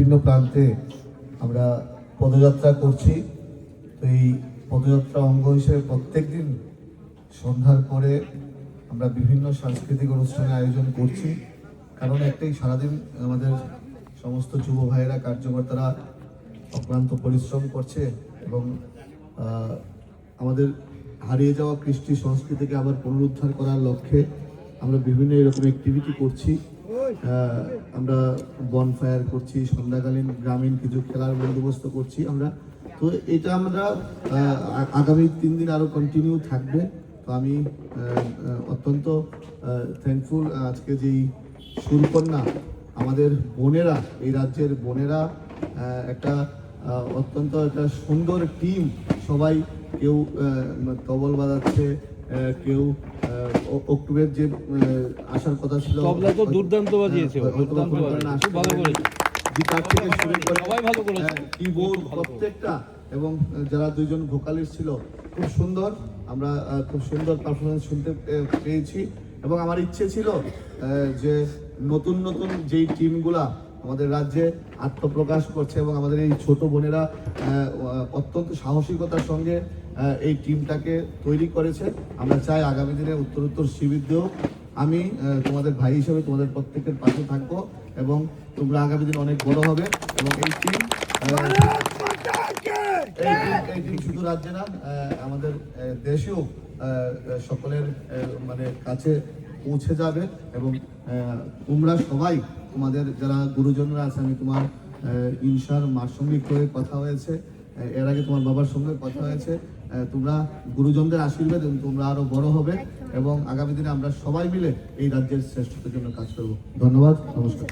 বিভিন্ন প্রান্তে আমরা পদযাত্রা করছি। তো এই পদযাত্রা অঙ্গ হিসেবে প্রত্যেকদিন সন্ধ্যার পরে আমরা বিভিন্ন সাংস্কৃতিক অনুষ্ঠানের আয়োজন করছি। কারণ একটাই, সারাদিন আমাদের সমস্ত যুব ভাইয়েরা, কার্যকর্তারা অক্লান্ত পরিশ্রম করছে এবং আমাদের হারিয়ে যাওয়া কৃষ্টি সংস্কৃতিকে আবার পুনরুদ্ধার করার লক্ষ্যে আমরা বিভিন্ন এরকম অ্যাক্টিভিটি করছি। আমরা বনফায়ার করছি, সন্ধ্যাকালীন গ্রামীণ কিছু খেলার বন্দোবস্ত করছি আমরা। তো এটা আমরা আগামী 3 দিন আরও কন্টিনিউ থাকবে। তো আমি অত্যন্ত থ্যাঙ্কফুল আজকে যেই সুরকন্যা আমাদের বোনেরা, এই রাজ্যের বোনেরা একটা অত্যন্ত একটা সুন্দর টিম, সবাই কেউ তবল বাজাচ্ছে, কেউ অক্টোবরের যে আসার কথা ছিল তবলা তো দুর্দান্ত বাজিয়েছে, কিবোর্ড প্রত্যেকটা, এবং যারা 2 জন ভোকালিস্ট ছিল, খুব সুন্দর, আমরা খুব সুন্দর পারফরমেন্স শুনতে পেয়েছি। এবং আমার ইচ্ছে ছিল যে নতুন নতুন যেই টিমগুলা আমাদের রাজ্যে আত্মপ্রকাশ করছে এবং আমাদের এই ছোট বোনেরা অত্যন্ত সাহসিকতার সঙ্গে এই টিমটাকে তৈরি করেছে, আমরা চাই আগামী দিনে উত্তরোত্তর শ্রীবৃদ্ধি হোক। আমি তোমাদের ভাই হিসেবে তোমাদের প্রত্যেকের পাশে থাকবো এবং তোমরা আগামী দিনে অনেক বড় হবে। এবং এই টিম শুধু রাজ্যে না, আমাদের দেশেও সকলের মানে কাছে পৌঁছে যাবে। এবং তোমরা সবাই, তোমাদের যারা গুরুজনরা আছে, আমি তোমার ইনসার মার সঙ্গে করে কথা হয়েছে, এর আগে তোমার বাবার সঙ্গে কথা হয়েছে, তোমরা গুরুজনদের আশীর্বাদ এবং তোমরা আরো বড় হবে এবং আগামী দিনে আমরা সবাই মিলে এই রাজ্যের শ্রেষ্ঠতার জন্য কাজ করব। ধন্যবাদ, নমস্কার।